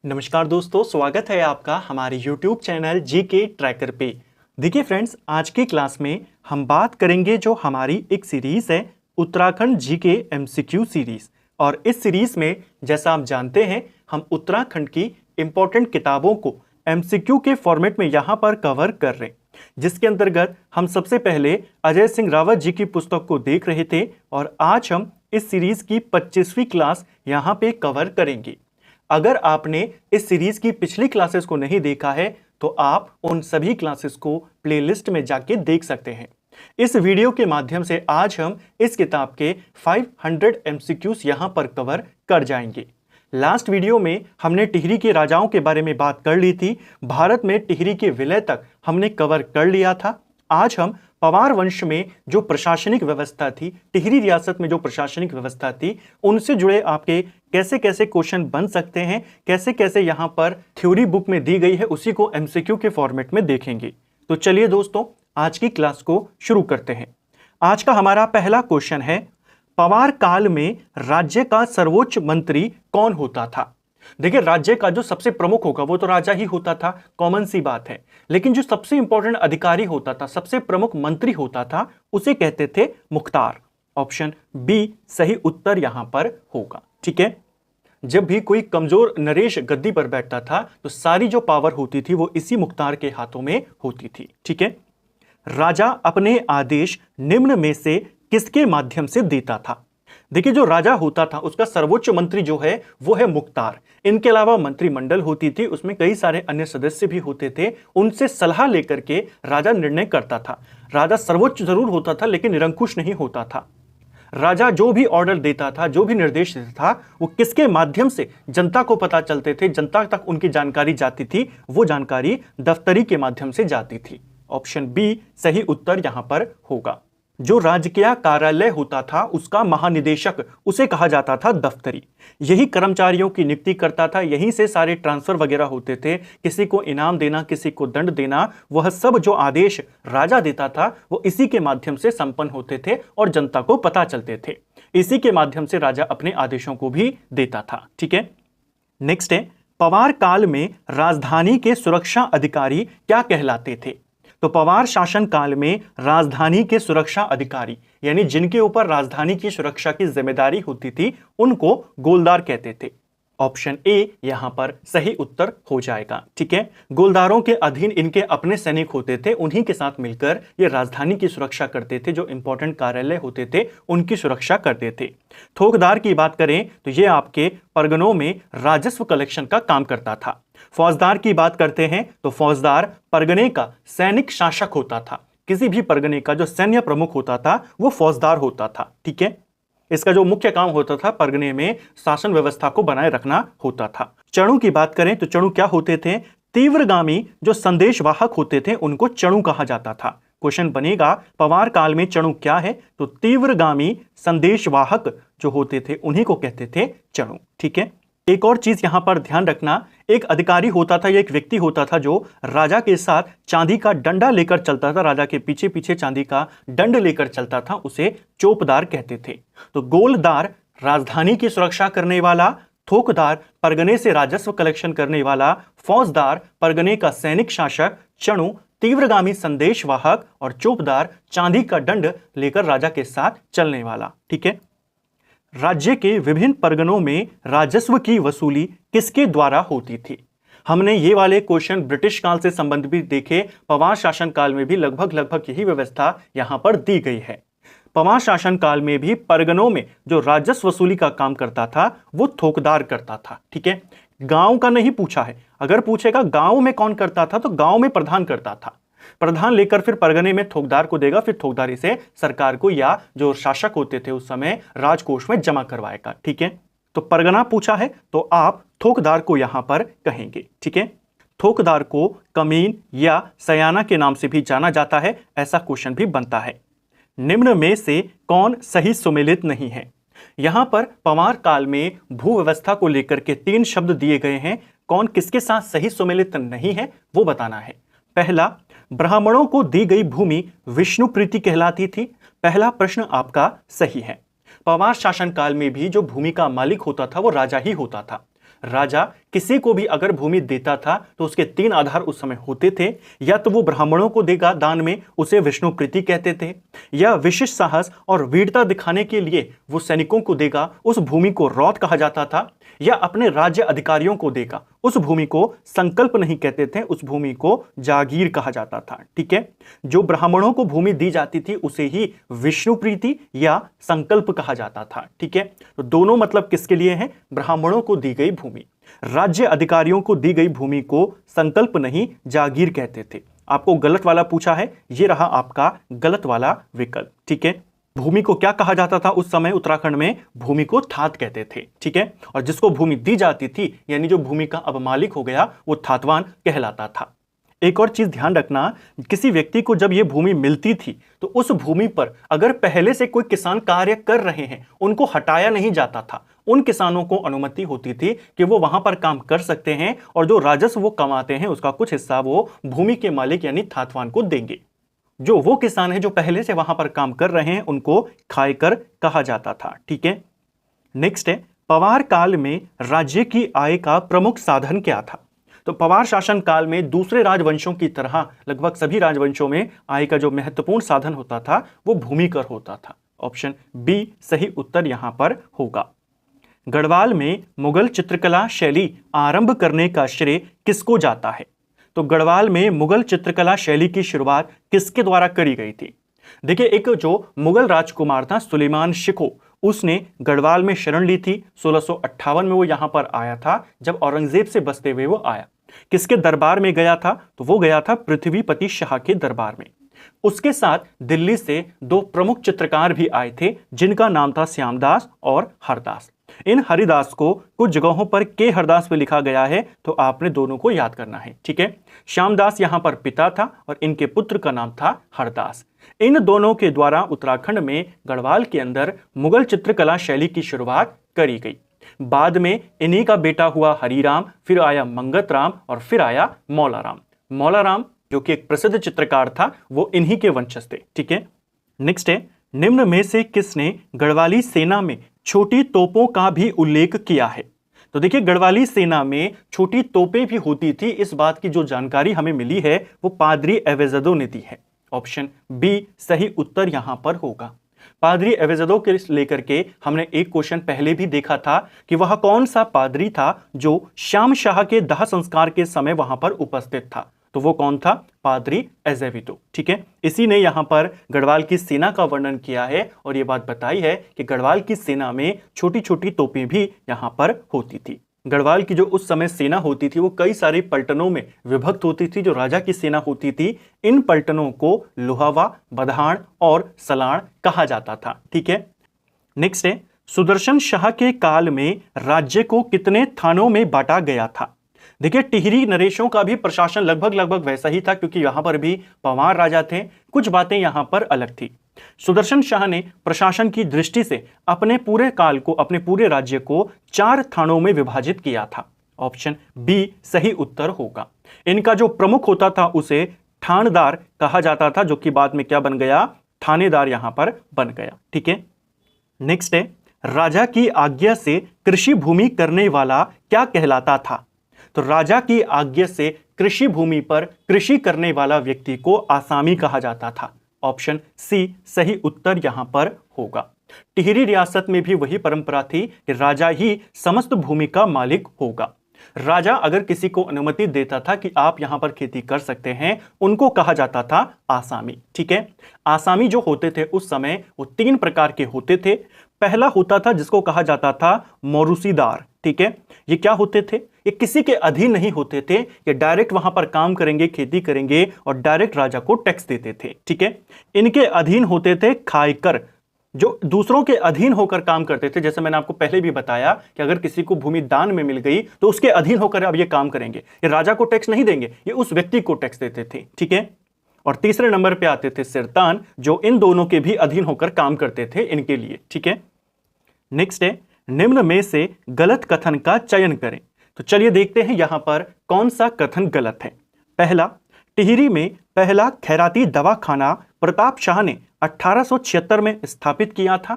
नमस्कार दोस्तों, स्वागत है आपका हमारे YouTube चैनल जीके ट्रैकर पे। देखिए फ्रेंड्स, आज की क्लास में हम बात करेंगे जो हमारी एक सीरीज है उत्तराखंड जीके एमसीक्यू सीरीज। और इस सीरीज में जैसा आप जानते हैं, हम उत्तराखंड की इंपॉर्टेंट किताबों को एमसीक्यू के फॉर्मेट में यहाँ पर कवर कर रहे हैं, जिसके अंतर्गत हम सबसे पहले अजय सिंह रावत जी की पुस्तक को देख रहे थे और आज हम इस सीरीज की 25वीं क्लास यहाँ पे कवर करेंगे। अगर आपने इस सीरीज की पिछली क्लासेस को नहीं देखा है तो आप उन सभी क्लासेस को प्लेलिस्ट में जाके देख सकते हैं। इस वीडियो के माध्यम से आज हम इस किताब के 500 एमसीक्यूज यहां पर कवर कर जाएंगे। लास्ट वीडियो में हमने टिहरी के राजाओं के बारे में बात कर ली थी। भारत में टिहरी के विलय तक हमने कवर कर लिया था। आज हम पवार वंश में जो प्रशासनिक व्यवस्था थी, टिहरी रियासत में जो प्रशासनिक व्यवस्था थी, उनसे जुड़े आपके कैसे कैसे क्वेश्चन बन सकते हैं, कैसे कैसे यहाँ पर थ्योरी बुक में दी गई है, उसी को एमसीक्यू के फॉर्मेट में देखेंगे। तो चलिए दोस्तों, आज की क्लास को शुरू करते हैं। आज का हमारा पहला क्वेश्चन है, पवार काल में राज्य का सर्वोच्च मंत्री कौन होता था? देखिए, राज्य का जो सबसे प्रमुख होगा वो तो राजा ही होता था, कॉमन सी बात है। लेकिन जो सबसे इंपॉर्टेंट अधिकारी होता था, सबसे प्रमुख मंत्री होता था, उसे कहते थे मुख्तार। ऑप्शन बी सही उत्तर यहां पर होगा। ठीक है, जब भी कोई कमजोर नरेश गद्दी पर बैठता था तो सारी जो पावर होती थी वो इसी मुख्तार के हाथों में होती थी। ठीक है, राजा अपने आदेश निम्न में से किसके माध्यम से देता था? देखिए, जो राजा होता था उसका सर्वोच्च मंत्री जो है वो है मुख्तार। इनके अलावा मंत्रिमंडल होती थी, उसमें कई सारे अन्य सदस्य भी होते थे। उनसे सलाह लेकर के राजा निर्णय करता था। राजा सर्वोच्च जरूर होता था लेकिन निरंकुश नहीं होता था। राजा जो भी ऑर्डर देता था, जो भी निर्देश देता था, वो किसके माध्यम से जनता को पता चलते थे, जनता तक उनकी जानकारी जाती थी? वो जानकारी दफ्तरी के माध्यम से जाती थी। ऑप्शन बी सही उत्तर यहां पर होगा। जो राजकीय कार्यालय होता था उसका महानिदेशक, उसे कहा जाता था दफ्तरी। यही कर्मचारियों की नियुक्ति करता था, यहीं से सारे ट्रांसफर वगैरह होते थे। किसी को इनाम देना, किसी को दंड देना, वह सब जो आदेश राजा देता था वो इसी के माध्यम से संपन्न होते थे और जनता को पता चलते थे। इसी के माध्यम से राजा अपने आदेशों को भी देता था। ठीक है, नेक्स्ट है, पवार काल में राजधानी के सुरक्षा अधिकारी क्या कहलाते थे? तो पवार शासन काल में राजधानी के सुरक्षा अधिकारी, यानी जिनके ऊपर राजधानी की सुरक्षा की जिम्मेदारी होती थी, उनको गोलदार कहते थे। ऑप्शन ए यहां पर सही उत्तर हो जाएगा। ठीक है, गोलदारों के अधीन इनके अपने सैनिक होते थे, उन्हीं के साथ मिलकर ये राजधानी की सुरक्षा करते थे। जो इंपॉर्टेंट कार्यालय होते थे उनकी सुरक्षा करते थे। थोकदार की बात करें तो ये आपके परगनों में राजस्व कलेक्शन का काम करता था। फौजदार की बात करते हैं तो फौजदार परगने का सैनिक शासक होता था। किसी भी परगने का जो सैन्य प्रमुख होता था वो फौजदार होता था। ठीक है, इसका जो मुख्य काम होता था परगने में शासन व्यवस्था को बनाए रखना होता था। चणु की बात करें तो चणु क्या होते थे? तीव्रगामी जो संदेशवाहक होते थे उनको चणु कहा जाता था। क्वेश्चन बनेगा, पवार काल में चणु क्या है? तो तीव्रगामी संदेशवाहक जो होते थे उन्हीं को कहते थे चणु। ठीक है, एक और चीज यहां पर ध्यान रखना, एक अधिकारी होता था या एक व्यक्ति होता था जो राजा के साथ चांदी का डंडा लेकर चलता था, राजा के पीछे पीछे चांदी का दंड लेकर चलता था, उसे चोपदार कहते थे। तो गोलदार राजधानी की सुरक्षा करने वाला, थोकदार परगने से राजस्व कलेक्शन करने वाला, फौजदार परगने का सैनिक शासक, चणु तीव्रगामी संदेशवाहक और चोपदार चांदी का दंड लेकर राजा के साथ चलने वाला। ठीक है, राज्य के विभिन्न परगनों में राजस्व की वसूली किसके द्वारा होती थी? हमने ये वाले क्वेश्चन ब्रिटिश काल से संबंधित भी देखे। पवार शासन काल में भी लगभग यही व्यवस्था यहां पर दी गई है। पवार शासन काल में भी परगनों में जो राजस्व वसूली का काम करता था वो थोकदार करता था। ठीक है, गांव का नहीं पूछा है, अगर पूछेगा गांव में कौन करता था तो गांव में प्रधान करता था। प्रधान लेकर फिर परगने में थोकदार को देगा, फिर थोकदार इसे सरकार को या जो शासक होते थे उस समय राजकोष में जमा करवाएगा। ठीक है, तो परगना पूछा है तो आप थोकदार को यहां पर कहेंगे। ठीक है, थोकदार को कमीन या सयाना के नाम से भी जाना जाता है, ऐसा क्वेश्चन भी बनता है। निम्न में से कौन सही सुमेलित नहीं है? यहां पर पवार काल में भू व्यवस्था को लेकर के 3 शब्द दिए गए हैं। कौन किसके साथ सही सुमेलित नहीं है वो बताना है। पहला, ब्राह्मणों को दी गई भूमि विष्णु प्रीति कहलाती थी। पहला प्रश्न आपका सही है। पवार शासन काल में भी जो भूमि का मालिक होता था वो राजा ही होता था। राजा किसी को भी अगर भूमि देता था तो उसके 3 आधार उस समय होते थे। या तो वो ब्राह्मणों को देगा दान में, उसे विष्णु प्रीति कहते थे, या विशिष्ट साहस और वीरता दिखाने के लिए वो सैनिकों को देगा, उस भूमि को रौत कहा जाता था, या अपने राज्य अधिकारियों को देगा, उस भूमि को संकल्प नहीं कहते थे, उस भूमि को जागीर कहा जाता था। ठीक है, जो ब्राह्मणों को भूमि दी जाती थी उसे ही विष्णु प्रीति या संकल्प कहा जाता था। ठीक है, तो दोनों मतलब किसके लिए है? ब्राह्मणों को दी गई भूमि। राज्य अधिकारियों को दी गई भूमि को संकल्प नहीं जागीर कहते थे। आपको गलत वाला पूछा है, ये रहा आपका गलत वाला विकल्प। ठीक है, भूमि को क्या कहा जाता था उस समय उत्तराखंड में? भूमि को थात कहते थे। ठीक है, और जिसको भूमि दी जाती थी यानी जो भूमि का अब मालिक हो गया वो थातवान कहलाता था। एक और चीज ध्यान रखना, किसी व्यक्ति को जब ये भूमि मिलती थी तो उस भूमि पर अगर पहले से कोई किसान कार्य कर रहे हैं उनको हटाया नहीं जाता था। उन किसानों को अनुमति होती थी कि वो वहां पर काम कर सकते हैं और जो राजस्व वो कमाते हैं उसका कुछ हिस्सा वो भूमि के मालिक यानी थातवान को देंगे। जो वो किसान है जो पहले से वहां पर काम कर रहे हैं उनको खायकर कहा जाता था। ठीक है, नेक्स्ट है, पवार काल में राज्य की आय का प्रमुख साधन क्या था? तो पवार शासन काल में दूसरे राजवंशों की तरह लगभग सभी राजवंशों में आय का जो महत्वपूर्ण साधन होता था वो भूमि कर होता था। ऑप्शन बी सही उत्तर यहां पर होगा। गढ़वाल में मुगल चित्रकला शैली आरंभ करने का श्रेय किसको जाता है? तो गढ़वाल में मुगल चित्रकला शैली की शुरुआत किसके द्वारा करी गई थी? देखिए, एक जो मुगल राजकुमार था सुलेमान शिको, उसने गढ़वाल में शरण ली थी। 1658 में वो यहां पर आया था जब औरंगजेब से बचते हुए वो आया। किसके दरबार में गया था? तो वो गया था पृथ्वीपति शाह के दरबार में। उसके साथ दिल्ली से 2 प्रमुख चित्रकार भी आए थे जिनका नाम था श्यामदास और हरदास। इन हरिदास को कुछ जगहों पर के हरदास पे लिखा गया है तो आपने दोनों को याद करना है। ठीक है, श्यामदास यहां पर पिता था और इनके पुत्र का नाम था हरदास। इन दोनों के द्वारा उत्तराखंड में गढ़वाल के अंदर मुगल चित्रकला शैली की शुरुआत करी गई। बाद में इन्हीं का बेटा हुआ हरिराम, फिर आया मंगत राम और फिर आया मौलाराम। मौलाराम जो कि एक प्रसिद्ध चित्रकार था वो इन्हीं के वंशज थे। ठीक है, नेक्स्ट है, निम्न में से किसने गढ़वाली सेना में छोटी तोपों का भी उल्लेख किया है? तो देखिए, गढ़वाली सेना में छोटी तोपें भी होती थी, इस बात की जो जानकारी हमें मिली है वो पादरी एवेजदो ने दी है। ऑप्शन बी सही उत्तर यहां पर होगा। पादरी एवेजदो के लेकर के हमने एक क्वेश्चन पहले भी देखा था कि वह कौन सा पादरी था जो श्याम शाह के दाह संस्कार के समय वहां पर उपस्थित था। तो वो कौन था? पादरी एजेवितो। ठीक है, इसी ने यहां पर गढ़वाल की सेना का वर्णन किया है और ये बात बताई है कि गढ़वाल की सेना में छोटी छोटी तोपें भी यहां पर होती थी। गढ़वाल की जो उस समय सेना होती थी वो कई सारे पलटनों में विभक्त होती थी। जो राजा की सेना होती थी इन पलटनों को लोहावा, बधाण और सलाण कहा जाता था। ठीक है, नेक्स्ट है, सुदर्शन शाह के काल में राज्य को कितने थानों में बांटा गया था? देखिए, टिहरी नरेशों का भी प्रशासन लगभग वैसा ही था क्योंकि यहां पर भी पवार राजा थे। कुछ बातें यहां पर अलग थी। सुदर्शन शाह ने प्रशासन की दृष्टि से अपने पूरे काल को, अपने पूरे राज्य को 4 थानों में विभाजित किया था। ऑप्शन बी सही उत्तर होगा। इनका जो प्रमुख होता था उसे थानेदार कहा जाता था, जो कि बाद में क्या बन गया? थानेदार यहां पर बन गया। ठीक है, नेक्स्ट है, राजा की आज्ञा से कृषि भूमि करने वाला क्या कहलाता था? तो राजा की आज्ञा से कृषि भूमि पर कृषि करने वाला व्यक्ति को आसामी कहा जाता था। ऑप्शन सी सही उत्तर यहां पर होगा। टिहरी रियासत में भी वही परंपरा थी कि राजा ही समस्त भूमि का मालिक होगा। राजा अगर किसी को अनुमति देता था कि आप यहां पर खेती कर सकते हैं, उनको कहा जाता था आसामी। ठीक है, आसामी जो होते थे उस समय वो 3 प्रकार के होते थे। पहला होता था जिसको कहा जाता था मौरूसीदार। ठीक है, ये क्या होते थे? ये किसी के अधीन नहीं होते थे, ये डायरेक्ट वहां पर काम करेंगे, खेती करेंगे और डायरेक्ट राजा को टैक्स देते थे। ठीक है, इनके अधीन होते थे खायकर, जो दूसरों के अधीन होकर काम करते थे। जैसे मैंने आपको पहले भी बताया कि अगर किसी को भूमि दान में मिल गई तो उसके अधीन होकर अब ये काम करेंगे। ये राजा को टैक्स नहीं देंगे, ये उस व्यक्ति को टैक्स देते थे। ठीक है, और तीसरे नंबर पे आते थे सिरतान, जो इन दोनों के भी अधीन होकर काम करते थे इनके लिए। ठीक है, नेक्स्ट है, निम्न में से गलत कथन का चयन करें। तो चलिए देखते हैं यहां पर कौन सा कथन गलत है। पहला, टिहरी में पहला खैराती दवाखाना प्रताप शाह ने 1876 में स्थापित किया था।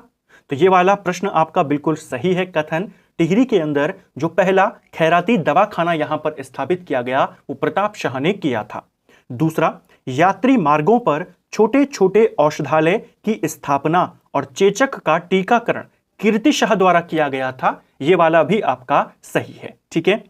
तो ये वाला प्रश्न आपका बिल्कुल सही है कथन। टिहरी के अंदर जो पहला खैराती दवाखाना यहां पर स्थापित किया गया वो प्रताप शाह ने किया था। दूसरा, यात्री मार्गों पर छोटे छोटे औषधालय की स्थापना और चेचक का टीकाकरण कीर्ति शाह द्वारा किया गया था। ये वाला भी आपका सही है। ठीक है।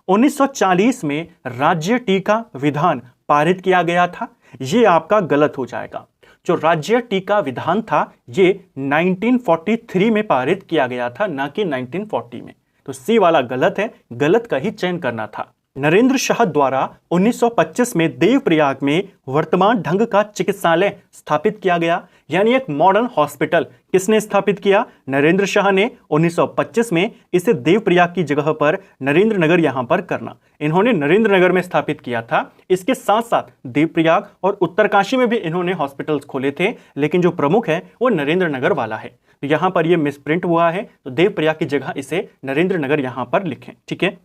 1940 में राज्य टीका विधान पारित किया गया था। ये आपका गलत हो जाएगा। जो राज्य टीका विधान था ये 1943 में पारित किया गया था, ना कि 1940 में। तो सी वाला गलत है, गलत का ही चयन करना था। नरेंद्र शाह द्वारा 1925 में देवप्रयाग में वर्तमान ढंग का चिकित्सालय स्थापित किया गया, यानी एक मॉडर्न हॉस्पिटल किसने स्थापित किया? नरेंद्र शाह ने 1925 में इसे देवप्रयाग की जगह पर नरेंद्र नगर यहां पर करना, इन्होंने नरेंद्र नगर में स्थापित किया था। इसके साथ साथ देवप्रयाग और उत्तरकाशी में भी इन्होंने हॉस्पिटल्स खोले थे, लेकिन जो प्रमुख है वो नरेंद्र नगर वाला है। तो यहां पर ये मिसप्रिंट हुआ है, तो देवप्रयाग की जगह इसे नरेंद्र नगर यहां पर लिखें। ठीक है।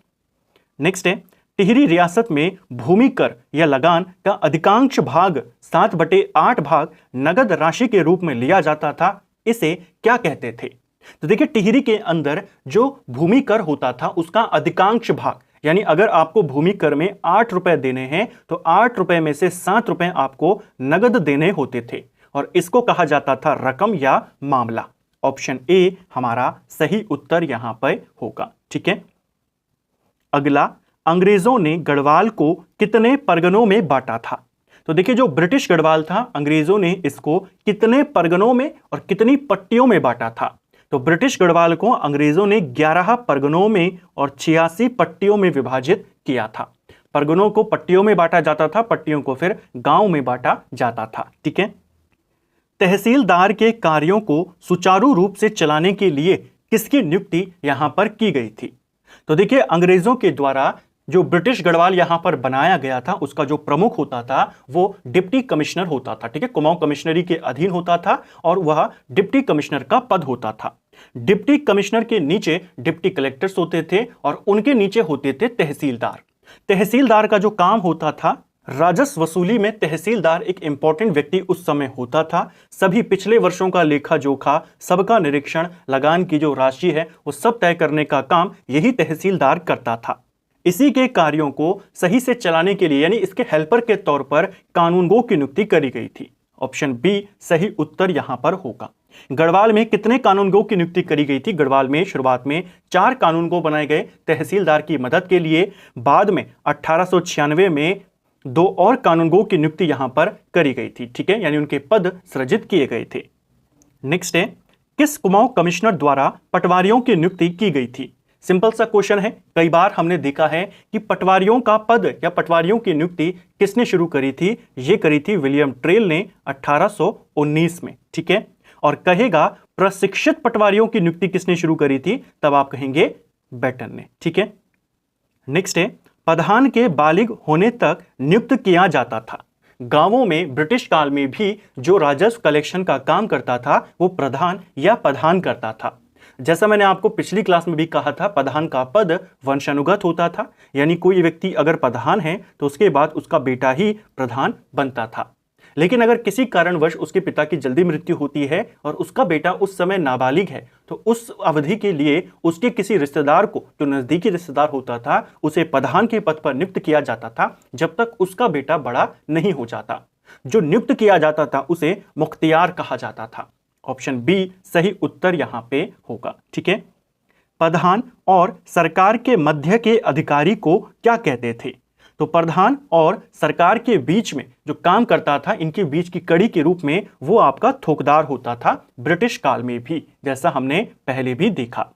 नेक्स्ट है, टिहरी रियासत में भूमि कर या लगान का अधिकांश भाग 7/8 भाग नगद राशि के रूप में लिया जाता था। इसे क्या कहते थे? तो देखिए, टिहरी के अंदर जो भूमि कर होता था उसका अधिकांश भाग, यानी अगर आपको भूमि कर में 8 रुपए देने हैं तो 8 रुपए में से 7 रुपए आपको नगद देने होते थे, और इसको कहा जाता था रकम या मामला। ऑप्शन ए हमारा सही उत्तर यहां पर होगा। ठीक है। अगला, अंग्रेजों ने गढ़वाल को कितने परगनों में बांटा था? तो देखिए, जो ब्रिटिश गढ़वाल था अंग्रेजों ने इसको कितने परगनों में और कितनी पट्टियों में बांटा था? तो ब्रिटिश गढ़वाल को अंग्रेजों ने 11 परगनों में और 86 पट्टियों में विभाजित किया था। परगनों को पट्टियों में बांटा जाता था, पट्टियों को फिर गांव में बांटा जाता था। ठीक है। तहसीलदार के कार्यों को सुचारू रूप से चलाने के लिए किसकी नियुक्ति यहां पर की गई थी? तो देखिए, अंग्रेजों के द्वारा जो ब्रिटिश गढ़वाल यहां पर बनाया गया था उसका जो प्रमुख होता था वो डिप्टी कमिश्नर होता था। ठीक है। कुमाऊं कमिश्नरी के अधीन होता था और वह डिप्टी कमिश्नर का पद होता था। डिप्टी कमिश्नर के नीचे डिप्टी कलेक्टर्स होते थे और उनके नीचे होते थे तहसीलदार। तहसीलदार का जो काम होता था, राजस्व वसूली में तहसीलदार एक इंपॉर्टेंट व्यक्ति उस समय होता था। सभी पिछले वर्षों का लेखा जोखा, सबका निरीक्षण, लगान की जो राशि है वो सब तय करने का काम यही तहसीलदार करता था। इसी के कार्यों को सही से चलाने के लिए, यानी इसके हेल्पर के तौर पर कानूनगो की नियुक्ति करी गई थी। ऑप्शन बी सही उत्तर यहां पर होगा। गढ़वाल में कितने कानूनगो की नियुक्ति करी गई थी? गढ़वाल में शुरुआत में 4 कानूनगो बनाए गए तहसीलदार की मदद के लिए। बाद में 1896 में 2 और कानूनगो की नियुक्ति यहां पर करी गई थी। ठीक है। यानी उनके पद सृजित किए गए थे। नेक्स्ट है, किस कुमाऊं कमिश्नर द्वारा पटवारियों की नियुक्ति की गई थी? सिंपल सा क्वेश्चन है। कई बार हमने देखा है कि पटवारियों का पद या पटवारियों की नियुक्ति किसने शुरू करी थी? ये करी थी विलियम ट्रेल ने 1819 में। ठीक है। और कहेगा प्रशिक्षित पटवारियों की नियुक्ति किसने शुरू करी थी? तब आप कहेंगे बेटन ने। ठीक है। नेक्स्ट है, प्रधान के बालिग होने तक नियुक्त किया जाता था। गांवों में ब्रिटिश काल में भी जो राजस्व कलेक्शन का काम करता था वो प्रधान या प्रधान करता था। जैसा मैंने आपको पिछली क्लास में भी कहा था, प्रधान का पद वंशानुगत होता था, यानी कोई व्यक्ति अगर प्रधान है तो उसके बाद उसका बेटा ही प्रधान बनता था। लेकिन अगर किसी कारणवश उसके पिता की जल्दी मृत्यु होती है और उसका बेटा उस समय नाबालिग है तो उस अवधि के लिए उसके किसी रिश्तेदार को, जो नजदीकी रिश्तेदार होता था, उसे प्रधान के पद पर नियुक्त किया जाता था जब तक उसका बेटा बड़ा नहीं हो जाता। जो नियुक्त किया जाता था उसे मुख्तियार कहा जाता था। ऑप्शन बी सही उत्तर यहां पे होगा। ठीक है। प्रधान और सरकार के मध्य के अधिकारी को क्या कहते थे? तो प्रधान और सरकार के बीच में जो काम करता था, इनके बीच की कड़ी के रूप में वो आपका थोकदार होता था ब्रिटिश काल में भी, जैसा हमने पहले भी देखा।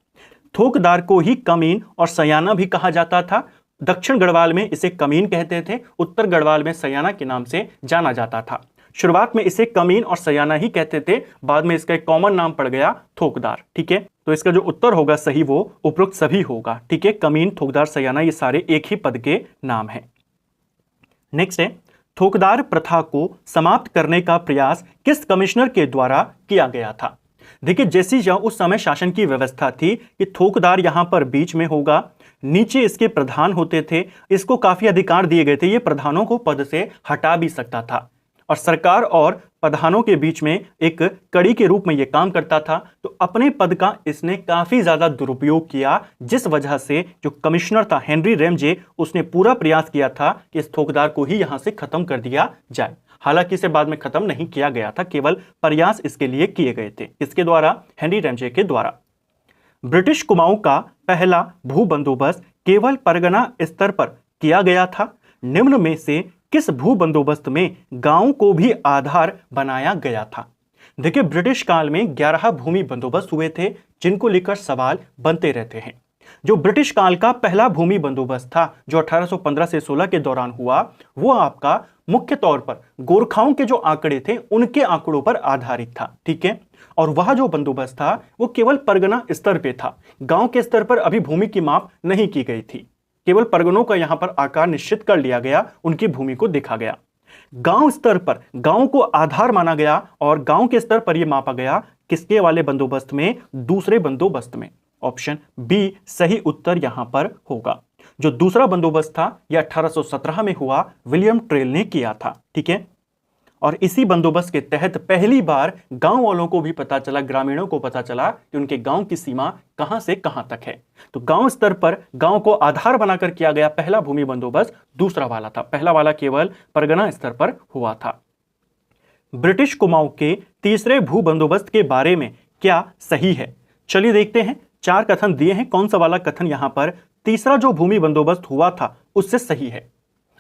थोकदार को ही कमीन और सयाना भी कहा जाता था। दक्षिण गढ़वाल में इसे कमीन कहते थे, उत्तर गढ़वाल में सयाना के नाम से जाना जाता था। शुरुआत में इसे कमीन और सयाना ही कहते थे, बाद में इसका एक कॉमन नाम पड़ गया थोकदार। ठीक है। तो इसका जो उत्तर होगा सही वो उपरोक्त सभी होगा। ठीक है। कमीन, थोकदार, सयाना ये सारे एक ही पद के नाम हैं। नेक्स्ट है, थोकदार प्रथा को समाप्त करने का प्रयास किस कमिश्नर के द्वारा किया गया था? देखिए, जैसी उस समय शासन की व्यवस्था थी कि थोकदार यहां पर बीच में होगा, नीचे इसके प्रधान होते थे, इसको काफी अधिकार दिए गए थे, ये प्रधानों को पद से हटा भी सकता था। और सरकार और प्रधानों के बीच में एक कड़ी के रूप में यह काम करता था। तो अपने पद का इसने काफी ज्यादा दुरुपयोग किया, जिस वजह से जो कमिश्नर था हेनरी रैमजे, उसने पूरा प्रयास किया था कि इस ठोकदार को ही यहां से खत्म कर दिया जाए। हालांकि इसे बाद में खत्म नहीं किया गया था, केवल प्रयास इसके लिए किए गए थे। किसके द्वारा? हेनरी रैमजे के द्वारा। ब्रिटिश कुमाऊं का पहला भू बंदोबस्त केवल परगना स्तर पर किया गया था। निम्न में से किस भू बंदोबस्त में गांवों को भी आधार बनाया गया था? देखिए, ब्रिटिश काल में 11 भूमि बंदोबस्त हुए थे, जिनको लेकर सवाल बनते रहते हैं। जो ब्रिटिश काल का पहला भूमि बंदोबस्त था, जो 1815 से 16 के दौरान हुआ, वो आपका मुख्य तौर पर गोरखाओं के जो आंकड़े थे उनके आंकड़ों पर आधारित था। ठीक है, और वह जो बंदोबस्त था वो केवल परगना स्तर पे था। गांव के स्तर पर अभी भूमि की माप नहीं की गई थी, केवल परगनों का यहां पर आकार निश्चित कर लिया गया, उनकी भूमि को देखा गया। गांव स्तर पर गांव को आधार माना गया और गांव के स्तर पर यह मापा गया। किसके वाले बंदोबस्त में? दूसरे बंदोबस्त में। ऑप्शन बी सही उत्तर यहां पर होगा। जो दूसरा बंदोबस्त था यह 1817 में हुआ, विलियम ट्रेल ने किया था। ठीक है, और इसी बंदोबस्त के तहत पहली बार गांव वालों को भी पता चला, ग्रामीणों को पता चला कि उनके गांव की सीमा कहां से कहां तक है। तो गांव स्तर पर गांव को आधार बनाकर किया गया पहला भूमि बंदोबस्त दूसरा वाला था। पहला वाला केवल परगना स्तर पर हुआ था। ब्रिटिश कुमाऊं के तीसरे भू बंदोबस्त के बारे में क्या सही है? चलिए देखते हैं। 4 कथन दिए हैं, कौन सा वाला कथन यहां पर तीसरा जो भूमि बंदोबस्त हुआ था उससे सही है?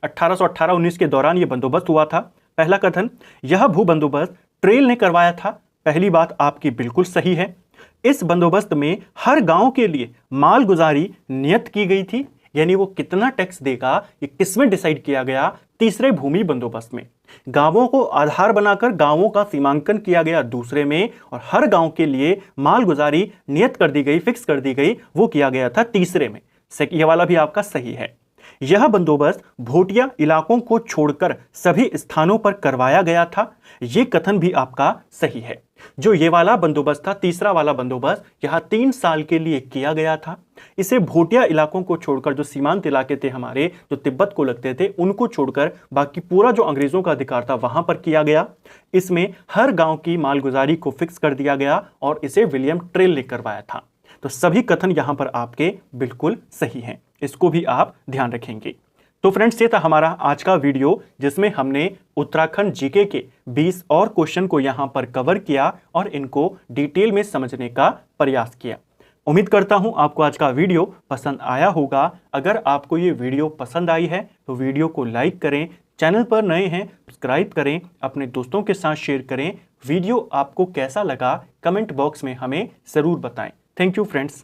1818-19 के दौरान यह बंदोबस्त हुआ था। पहला कथन, यह भू बंदोबस्त ट्रेल ने करवाया था। पहली बात आपकी बिल्कुल सही है। इस बंदोबस्त में हर गांव के लिए मालगुजारी नियत की गई थी, यानी वो कितना टैक्स देगा ये किसमें डिसाइड किया गया? तीसरे भूमि बंदोबस्त में। गांवों को आधार बनाकर गांवों का सीमांकन किया गया दूसरे में, और हर गांव के लिए मालगुजारी नियत कर दी गई, फिक्स कर दी गई, वो किया गया था तीसरे में। ये वाला भी आपका सही है। यह बंदोबस्त भोटिया इलाकों को छोड़कर सभी स्थानों पर करवाया गया था। यह कथन भी आपका सही है। जो ये वाला बंदोबस्त था, तीसरा वाला बंदोबस्त, यहां 3 साल के लिए किया गया था। इसे भोटिया इलाकों को छोड़कर, जो सीमांत इलाके थे हमारे, जो तिब्बत को लगते थे, उनको छोड़कर बाकी पूरा जो अंग्रेजों का अधिकार था वहां पर किया गया। इसमें हर गांव की मालगुजारी को फिक्स कर दिया गया और इसे विलियम ट्रेल ने करवाया था। तो सभी कथन यहां पर आपके बिल्कुल सही हैं, इसको भी आप ध्यान रखेंगे। तो फ्रेंड्स, ये था हमारा आज का वीडियो, जिसमें हमने उत्तराखंड जीके के 20 और क्वेश्चन को यहां पर कवर किया और इनको डिटेल में समझने का प्रयास किया। उम्मीद करता हूं आपको आज का वीडियो पसंद आया होगा। अगर आपको ये वीडियो पसंद आई है तो वीडियो को लाइक करें, चैनल पर नए हैं सब्सक्राइब करें, अपने दोस्तों के साथ शेयर करें। वीडियो आपको कैसा लगा कमेंट बॉक्स में हमें जरूर बताएं। Thank you friends.